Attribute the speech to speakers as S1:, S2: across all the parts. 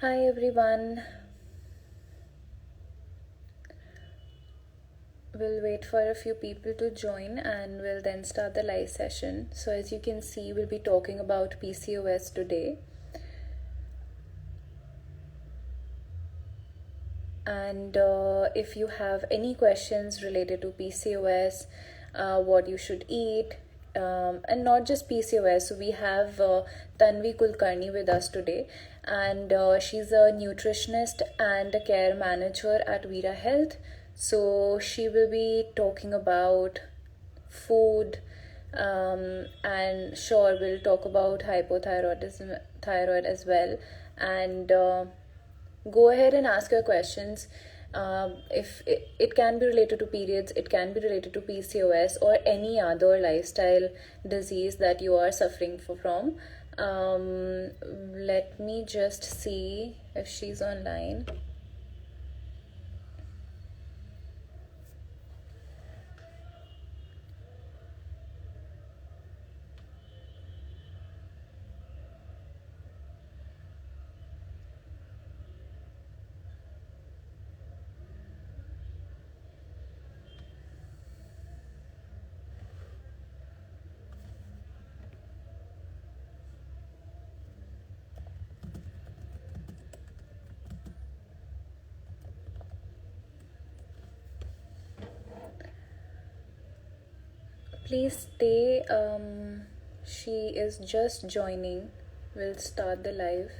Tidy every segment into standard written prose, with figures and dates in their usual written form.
S1: Hi everyone. We'll wait for a few people to join and we'll then start the live session. So, as you can see, we'll be talking about PCOS today. And if you have any questions related to PCOS, what you should eat, and not just PCOS, so we have Tanvi Kulkarni with us today, and she's a nutritionist and a care manager at Veera Health. So she will be talking about food, and sure we'll talk about hypothyroidism, thyroid as well, and go ahead and ask your questions. If it can be related to periods, it can be related to PCOS or any other lifestyle disease that you are suffering from. Let me just see if she's online. Please stay. She is just joining. We'll start the live.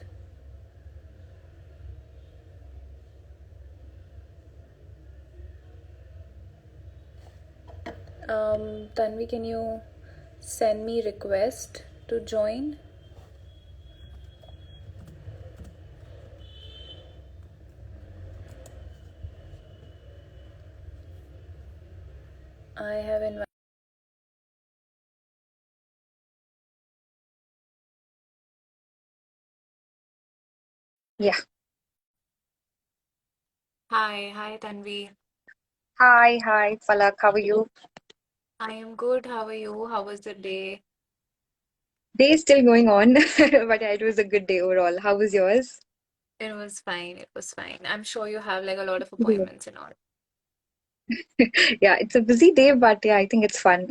S1: Tanvi, can you send me request to join? I have invited.
S2: Yeah.
S1: Hi, Tanvi.
S2: Hi, Falak. How are you?
S1: I am good. How are you? How was the day?
S2: Day is still going on, but yeah, it was a good day overall. How was yours?
S1: It was fine. It was fine. I'm sure you have like a lot of
S2: Yeah,
S1: appointments and all.
S2: yeah, it's a busy day, but yeah, I think it's fun.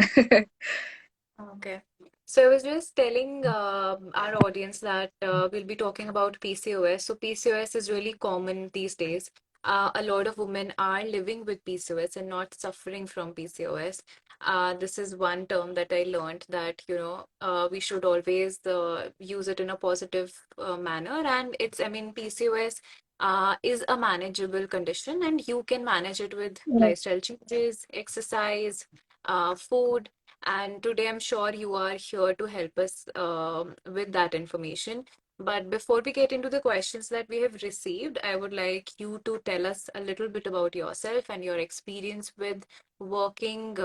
S1: Okay. So I was just telling our audience that we'll be talking about PCOS. So PCOS is really common these days. A lot of women are living with PCOS and not suffering from PCOS. This is one term that I learned that, we should always use it in a positive manner. And I mean, PCOS is a manageable condition and you can manage it with
S2: Yeah.
S1: lifestyle changes, exercise, food. And today I'm sure you are here to help us with that information. But before we get into the questions that we have received, I would like you to tell us a little bit about yourself and your experience with working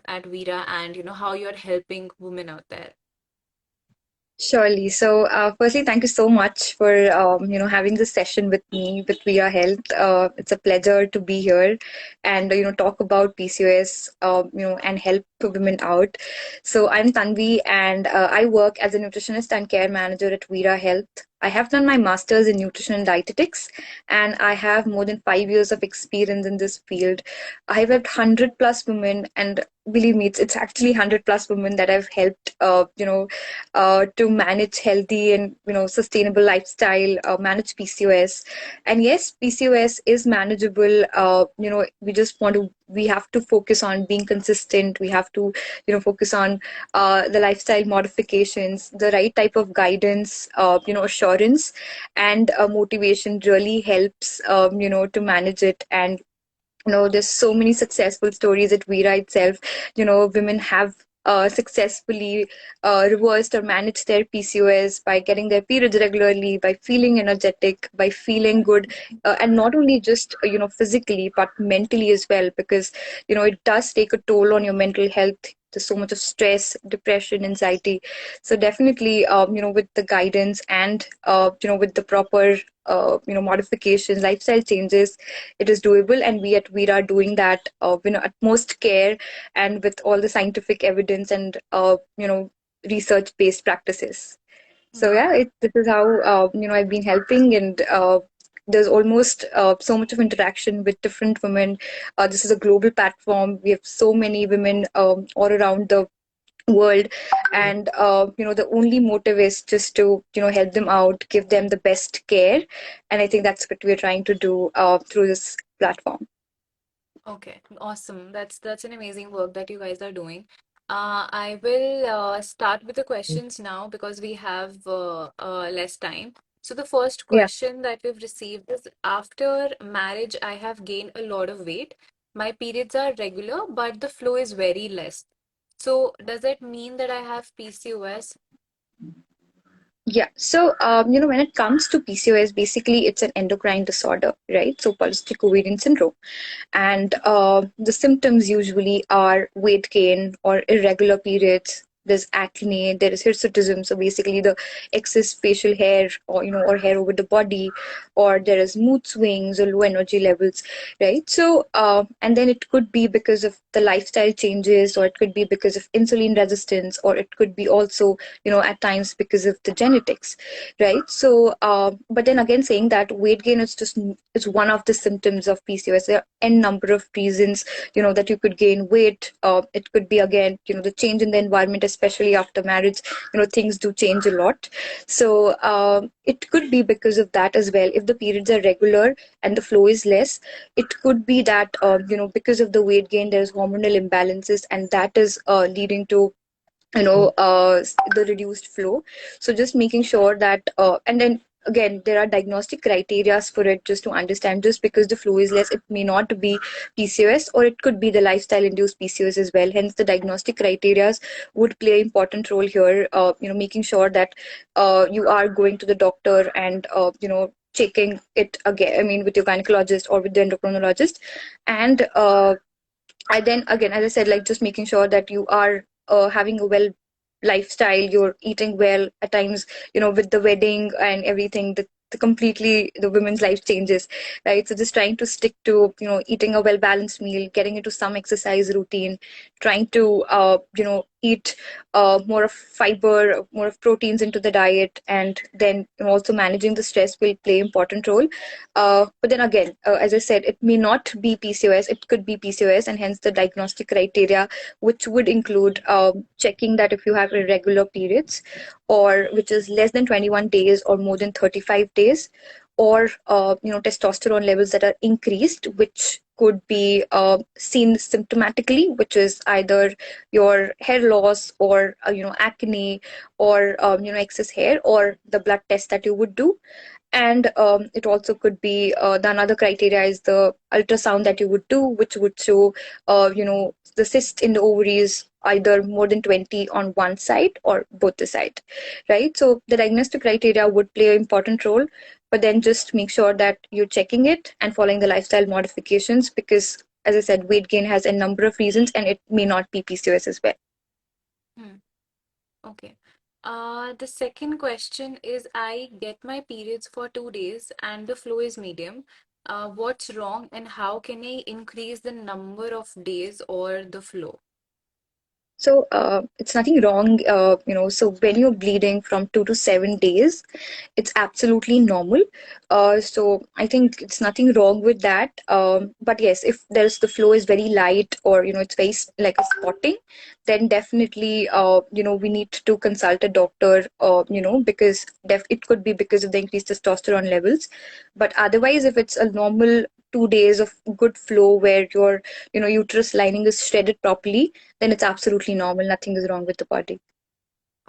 S1: at Veera and how you're helping women out there.
S2: Surely. So, firstly, thank you so much for having this session with me with Via Health. It's a pleasure to be here and talk about PCOS, and help women out. So, I'm Tanvi, and I work as a nutritionist and care manager at Veera Health. I have done my master's in nutrition and dietetics, and I have more than 5 years of experience in this field. I've helped 100 plus women, and believe me, it's actually 100 plus women that I've helped. To manage healthy and sustainable lifestyle, manage PCOS. And yes, PCOS is manageable. We have to focus on being consistent. We have to focus on the lifestyle modifications, the right type of guidance, assurance, and motivation really helps to manage it. And there's so many successful stories at Veera itself. Women have successfully reversed or managed their PCOS by getting their periods regularly, by feeling energetic, by feeling good, and not only just physically but mentally as well, because it does take a toll on your mental health. There's so much of stress, depression, anxiety. So definitely, with the guidance and with the proper modifications, lifestyle changes, it is doable, and we at Veera are doing that utmost care and with all the scientific evidence and research based practices. So yeah, this is how I've been helping, and there's almost so much of interaction with different women. This is a global platform. We have so many women all around the world, and the only motive is just to help them out, give them the best care, and I think that's what we're trying to do through this platform.
S1: Okay, awesome. That's an amazing work that you guys are doing. I will start with the questions now because we have less time. So the first
S2: Yeah.
S1: question that we've received is, after marriage, I have gained a lot of weight. My periods are regular, but the flow is very less. So does that mean that I have PCOS?
S2: Yeah. So, when it comes to PCOS, basically it's an endocrine disorder, right? So, polycystic ovarian syndrome. And the symptoms usually are weight gain or irregular periods. There's acne, there is hirsutism, so basically the excess facial hair, or hair over the body, or there is mood swings or low energy levels, right? So, and then it could be because of the lifestyle changes, or it could be because of insulin resistance, or it could be also, at times because of the genetics, right? So, but then again, saying that weight gain is one of the symptoms of PCOS. There are n number of reasons, that you could gain weight. It could be again, the change in the environment, especially after marriage. Things do change a lot. So it could be because of that as well. If the periods are regular and the flow is less, it could be that because of the weight gain, there's hormonal imbalances, and that is leading to the reduced flow. So just making sure that and then again, there are diagnostic criterias for it, just to understand. Just because the flow is less, it may not be PCOS, or it could be the lifestyle induced PCOS as well. Hence the diagnostic criterias would play an important role here, making sure that you are going to the doctor and checking it again, I mean, with your gynecologist or with the endocrinologist. And I then again, as I said, like just making sure that you are having a well lifestyle, you're eating well. At times, with the wedding and everything, the completely the women's life changes, right? So just trying to stick to eating a well balanced meal, getting into some exercise routine, trying to eat more of fiber, more of proteins into the diet, and then also managing the stress will play important role. But then again, as I said, it may not be PCOS, it could be PCOS, and hence the diagnostic criteria, which would include checking that if you have irregular periods, or which is less than 21 days or more than 35 days, or testosterone levels that are increased, which could be seen symptomatically, which is either your hair loss, or acne, or excess hair, or the blood test that you would do. And it also could be the another criteria is the ultrasound that you would do, which would show the cyst in the ovaries, either more than 20 on one side or both the side, right? So the diagnostic criteria would play an important role, but then just make sure that you're checking it and following the lifestyle modifications, because as I said, weight gain has a number of reasons, and it may not be PCOS as well.
S1: Hmm. Okay. The second question is, I get my periods for 2 days and the flow is medium. What's wrong and how can I increase the number of days or the flow?
S2: So it's nothing wrong, So when you're bleeding from 2 to 7 days, it's absolutely normal. So I think it's nothing wrong with that. But yes, if there's the flow is very light, or it's very like a spotting, then definitely we need to consult a doctor. Because it could be because of the increased testosterone levels. But otherwise, if it's a normal 2 days of good flow where your uterus lining is shredded properly, then it's absolutely normal. Nothing is wrong with the body.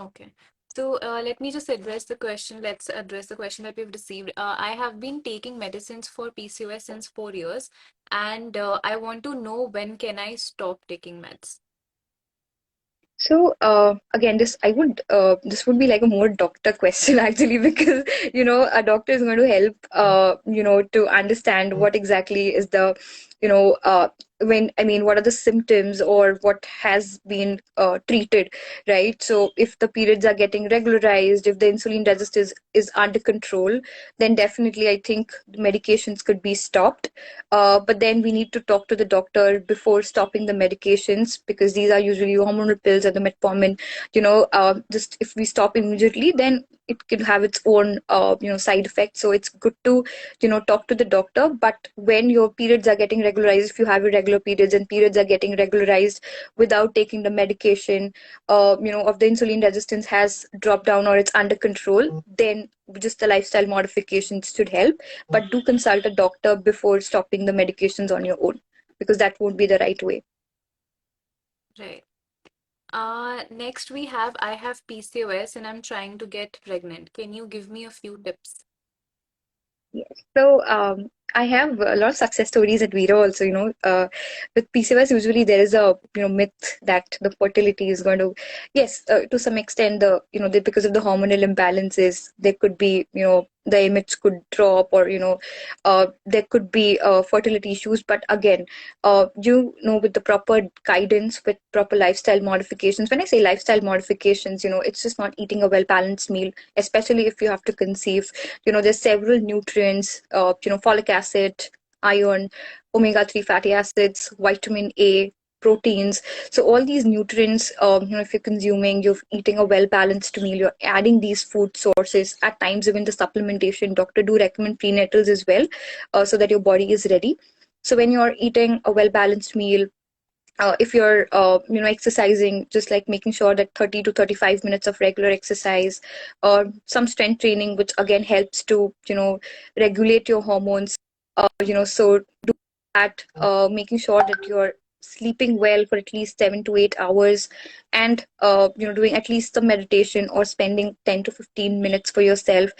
S1: Okay. So let me just address the question. Let's address the question that we've received. I have been taking medicines for PCOS since 4 years, and I want to know, when can I stop taking meds?
S2: So again, this would be like a more doctor question actually, because a doctor is going to help to understand what exactly is the you know when I mean, what are the symptoms, or what has been treated, right? So if the periods are getting regularized, if the insulin resistance is under control, then definitely I think medications could be stopped. But then we need to talk to the doctor before stopping the medications, because these are usually hormonal pills and the metformin. Just if we stop immediately, then it could have its own side effects. So it's good to talk to the doctor. But when your periods are getting regularized, if you have irregular periods and periods are getting regularized without taking the medication, of the insulin resistance has dropped down or it's under control, then just the lifestyle modifications should help. But do consult a doctor before stopping the medications on your own, because that won't be the right way.
S1: Right. Next we have I have PCOS and I'm trying to get pregnant. Can you give me a few tips?
S2: Yes. So I have a lot of success stories at Veera also. With PCOS, usually there is a myth that the fertility is going to, yes, to some extent, because of the hormonal imbalances, there could be the image could drop, or there could be fertility issues. But again, with the proper guidance, with proper lifestyle modifications. When I say lifestyle modifications, it's just not eating a well balanced meal, especially if you have to conceive. There's several nutrients, folic acid, iron, omega-3 fatty acids, vitamin A, proteins. So all these nutrients, if you're consuming, you're eating a well balanced meal, you're adding these food sources. At times even the supplementation, doctor do recommend prenatals as well, so that your body is ready. So when you're eating a well balanced meal, if you're exercising, just like making sure that 30 to 35 minutes of regular exercise or some strength training, which again helps to regulate your hormones. So do that, making sure that you're sleeping well for at least 7 to 8 hours, and doing at least some meditation or spending 10 to 15 minutes for yourself.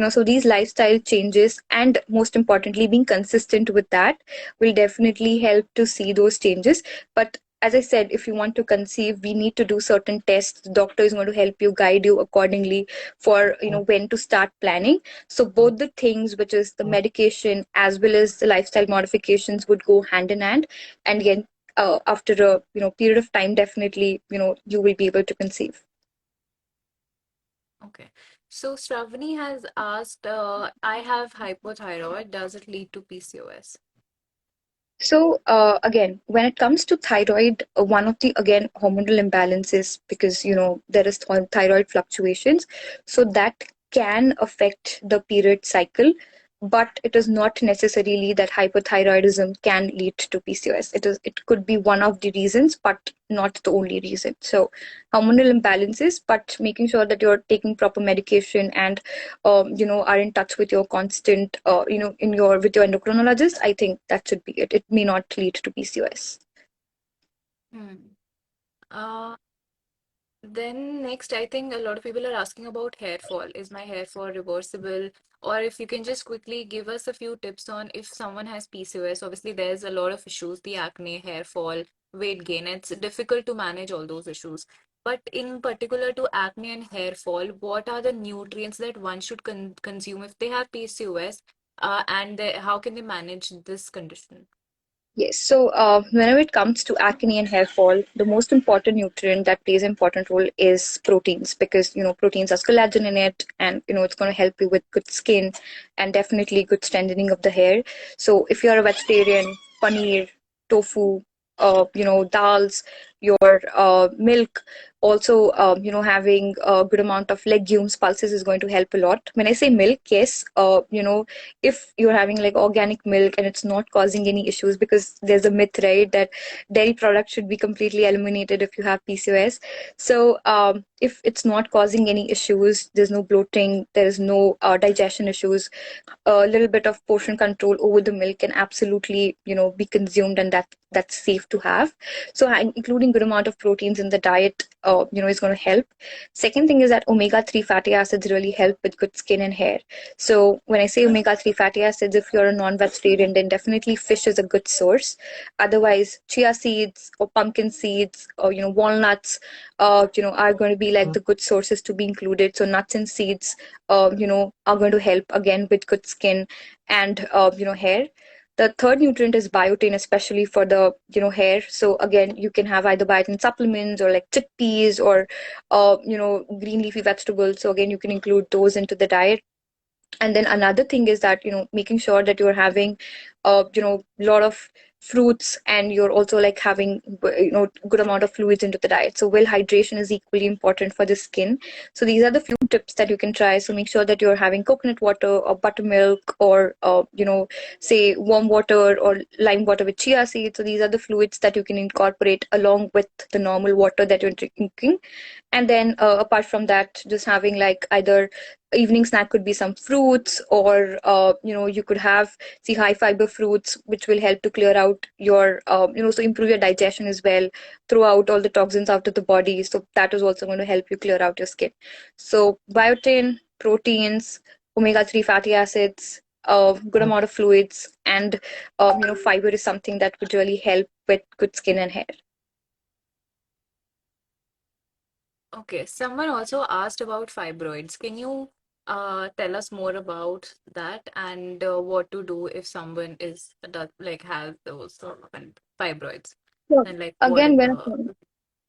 S2: So these lifestyle changes, and most importantly being consistent with that, will definitely help to see those changes. But as I said, if you want to conceive, we need to do certain tests. The doctor is going to help you, guide you accordingly for when to start planning. So both the things, which is the medication as well as the lifestyle modifications, would go hand in hand. And again, after a period of time, definitely you will be able to conceive.
S1: Okay. So Shravani has asked, I have hypothyroid. Does it lead to PCOS?
S2: So again, when it comes to thyroid, one of the again hormonal imbalances, because there is thyroid fluctuations, so that can affect the period cycle. But it is not necessarily that hypothyroidism can lead to PCOS. It could be one of the reasons, but not the only reason. So hormonal imbalances, but making sure that you're taking proper medication and are in touch with your constant in your with your endocrinologist, I think that should be it. It may not lead to PCOS.
S1: Hmm. Uh, Then next, I think a lot of people are asking about hair fall. Is my hair fall reversible? Or if you can just quickly give us a few tips on if someone has PCOS. Obviously, there's a lot of issues, the acne, hair fall, weight gain. It's difficult to manage all those issues. But in particular to acne and hair fall, what are the nutrients that one should consume if they have PCOS? How can they manage this condition?
S2: Yes. So, whenever it comes to acne and hair fall, the most important nutrient that plays an important role is proteins, because proteins has collagen in it, and it's going to help you with good skin and definitely good strengthening of the hair. So, if you're a vegetarian, paneer, tofu, dals, your milk, also having a good amount of legumes, pulses is going to help a lot. When I say milk, yes, if you're having like organic milk and it's not causing any issues, because there's a myth, right, that dairy products should be completely eliminated if you have PCOS. So if it's not causing any issues, there's no bloating, there is no digestion issues, a little bit of portion control over the milk can absolutely be consumed, and that's safe to have. So including good amount of proteins in the diet is going to help. Second thing is that omega-3 fatty acids really help with good skin and hair. So when I say omega-3 fatty acids, if you're a non-vegetarian, then definitely fish is a good source. Otherwise, chia seeds or pumpkin seeds or walnuts are going to be like the good sources to be included. So nuts and seeds are going to help again with good skin and hair. The third nutrient is biotin, especially for the hair. So again, you can have either biotin supplements or like chickpeas or green leafy vegetables. So again, you can include those into the diet. And then another thing is that making sure that you're having a lot of fruits, and you're also like having good amount of fluids into the diet. So well hydration is equally important for the skin. So these are the few tips that you can try. So make sure that you're having coconut water or buttermilk, or say warm water or lime water with chia seeds. So these are the fluids that you can incorporate along with the normal water that you're drinking. And then apart from that, just having like either evening snack could be some fruits, or you could have see high fiber fruits, which will help to clear out your so improve your digestion as well, throw out all the toxins out of the body. So that is also going to help you clear out your skin. So biotin, proteins, omega-3 fatty acids, good amount of fluids, and fiber is something that would really help with good skin and hair.
S1: Okay, someone also asked about fibroids. Can you tell us more about that, and what to do if someone like has those fibroids,
S2: So
S1: and like what
S2: again,
S1: are
S2: when
S1: the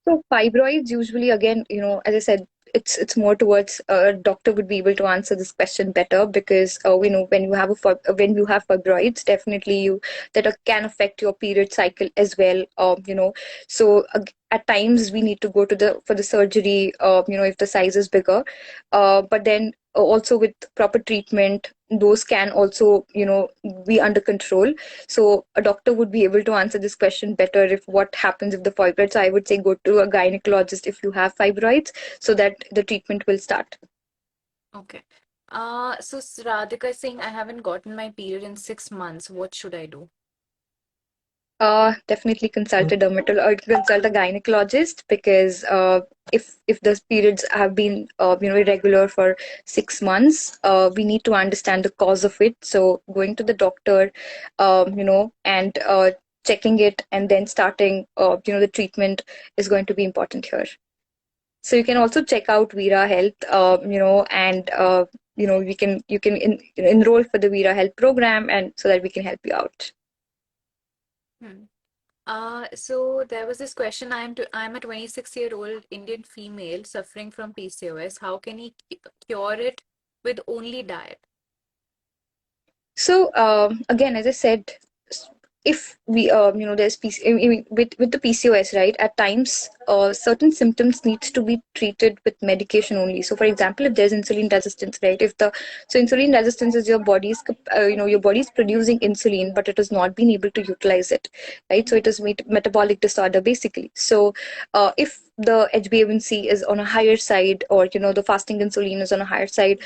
S2: so fibroids usually, again, as I said, it's more towards a doctor would be able to answer this question better, because when you have when you have fibroids, definitely you that can affect your period cycle as well. So at times we need to go to the for the surgery. If the size is bigger, but then also with proper treatment, those can also be under control. So a doctor would be able to answer this question better, if what happens if the fibroids. So I would say go to a gynecologist if you have fibroids, so that the treatment will start.
S1: Okay. So Radhika is saying I haven't gotten my period in 6 months. What should I do?
S2: Definitely consult a dermatologist or consult a gynecologist, because if the periods have been irregular for 6 months, we need to understand the cause of it. So going to the doctor, and checking it, and then starting the treatment is going to be important here. So you can also check out Veera Health, and you can enroll for the Veera Health program, and so that we can help you out.
S1: Hmm. So there was this question. I'm a 26-year-old Indian female suffering from PCOS. How can he cure it with only diet?
S2: So again, as I said, if we there's with the PCOS, right? At times, certain symptoms needs to be treated with medication only. So, for example, if there's insulin resistance, right? If the so insulin resistance is your body's your body's producing insulin, but it has not been able to utilize it, right? So it is metabolic disorder basically. So if the HbA1c is on a higher side, or the fasting insulin is on a higher side,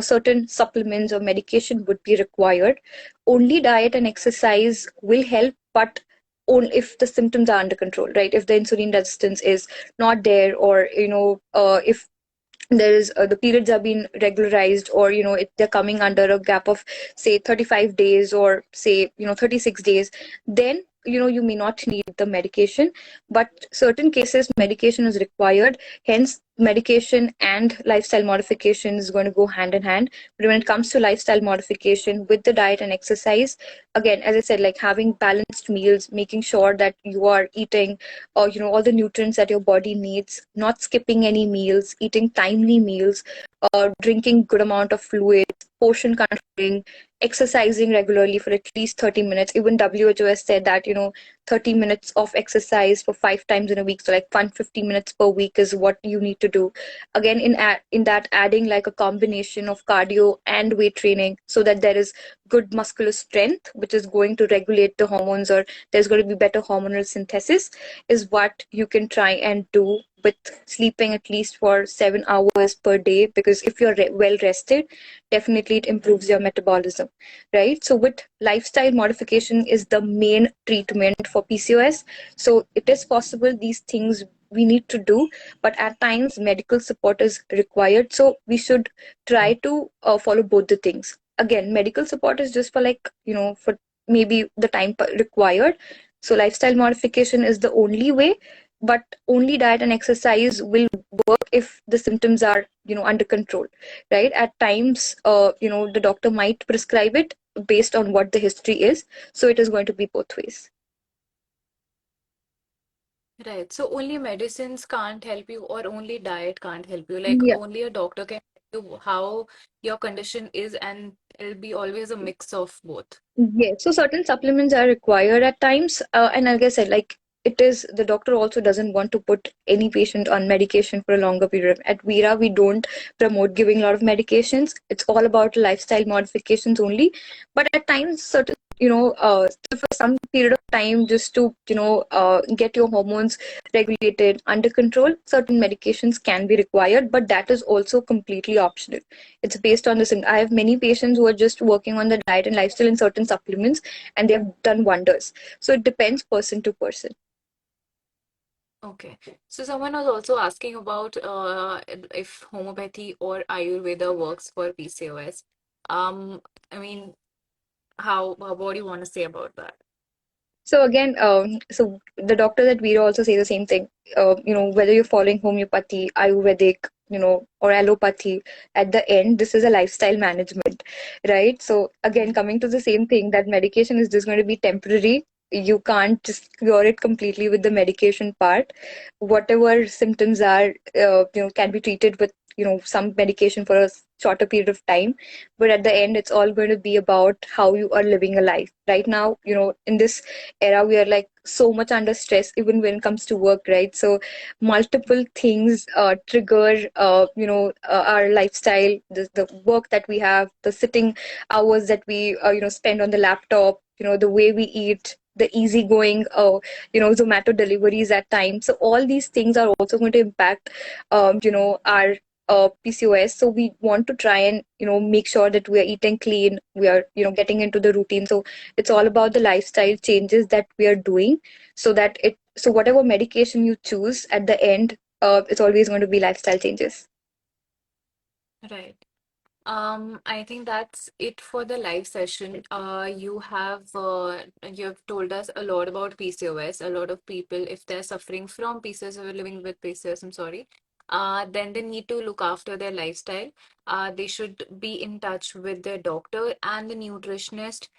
S2: certain supplements or medication would be required. Only diet and exercise will help, but only if the symptoms are under control, right? If the insulin resistance is not there, or if there is the periods are being regularized, or they're coming under a gap of say 35 days, or say 36 days, then you may not need the medication. But certain cases medication is required, hence medication and lifestyle modification is going to go hand in hand. But when it comes to lifestyle modification with the diet and exercise, again, as I said, like having balanced meals, making sure that you are eating all the nutrients that your body needs, not skipping any meals, eating timely meals, drinking good amount of fluids, portion controlling, exercising regularly for at least 30 minutes. Even WHO has said that 30 minutes of exercise for 5 times in a week, so like 150 minutes per week is what you need to do. Again, in that, adding like a combination of cardio and weight training, so that there is good muscular strength, which is going to regulate the hormones, or there's going to be better hormonal synthesis, is what you can try and do with sleeping at least for 7 hours per day. Because if you're well rested, definitely it improves your metabolism, right? So with lifestyle modification is the main treatment for PCOS. So it is possible these things we need to do, but at times medical support is required. So we should try to follow both the things. Again, medical support is just for like for maybe the time required. So lifestyle modification is the only way, but only diet and exercise will work if the symptoms are under control, right? At times the doctor might prescribe it based on what the history is, so it is going to be both ways.
S1: Right. So only medicines can't help you, or only diet can't help you. Like
S2: Yeah.
S1: only a doctor can you how your condition is, and it'll be always a mix of both.
S2: Yes, so certain supplements are required at times, and like I said, like it is the doctor also doesn't want to put any patient on medication for a longer period. At Veera, we don't promote giving a lot of medications. It's all about lifestyle modifications only. But at times, certain for some period of time, just to get your hormones regulated under control, certain medications can be required, but that is also completely optional. It's based on this. And I have many patients who are just working on the diet and lifestyle and certain supplements, and they have done wonders. So it depends person to person.
S1: Okay. So someone was also asking about if homeopathy or Ayurveda works for PCOS. I mean, what do you want to say about that?
S2: So again, so the doctor that we also say the same thing. Whether you're following homeopathy, Ayurvedic, or allopathy, at the end, this is a lifestyle management, right? So again,
S1: Mhm.
S2: coming to the same thing, that medication is just going to be temporary. You can't just cure it completely with the medication part. Whatever symptoms are, can be treated with, some medication for a shorter period of time. But at the end, it's all going to be about how you are living a life. Right now, in this era, we are like so much under stress even when it comes to work, right? So multiple things trigger our lifestyle, the work that we have, the sitting hours that we spend on the laptop, the way we eat, the easygoing Zomato deliveries at times. So all these things are also going to impact our PCOS. So we want to try and make sure that we are eating clean, we are getting into the routine. So it's all about the lifestyle changes that we are doing, so that whatever medication you choose at the end, it's always going to be lifestyle changes.
S1: Right. I think that's it for the live session. You have told us a lot about PCOS. A lot of people, if they're suffering from PCOS or living with PCOS, I'm sorry, then they need to look after their lifestyle. They should be in touch with their doctor and the nutritionist,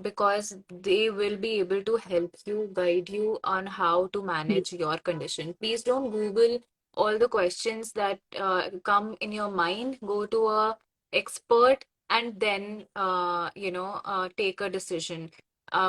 S1: because they will be able to help you, guide you on how to manage your condition. Please don't Google all the questions that come in your mind. Go to a expert and then take a decision,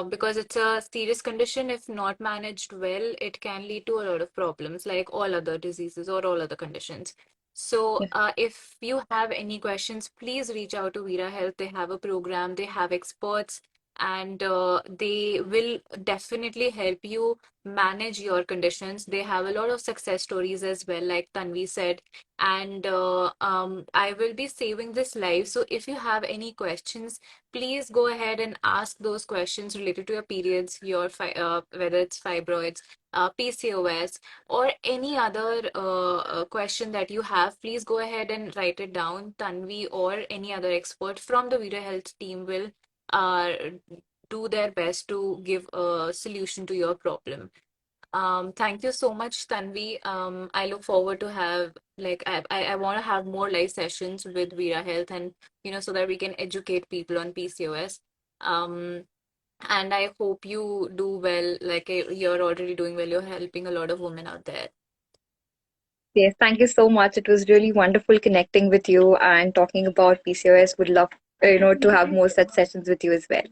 S1: because it's a serious condition. If not managed well, it can lead to a lot of problems like all other diseases or all other conditions. So if you have any questions, please reach out to Veera Health. They have a program, they have experts, and they will definitely help you manage your conditions. They have a lot of success stories as well, like Tanvi said. And I will be saving this live. So if you have any questions, please go ahead and ask those questions related to your periods, whether it's fibroids, PCOS, or any other question that you have. Please go ahead and write it down. Tanvi or any other expert from the Vida Health team will uh, do their best to give a solution to your problem. Thank you so much, Tanvi. I look forward to have I want to have more live sessions with Veera Health, and so that we can educate people on PCOS. Um, and I hope you do well. Like you're already doing well. You're helping a lot of women out there.
S2: Yes, thank you so much. It was really wonderful connecting with you and talking about PCOS. Would love to have more such sessions with you as well.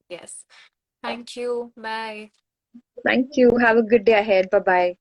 S1: Yes. Thank you. Bye.
S2: Thank you. Have a good day ahead. Bye bye.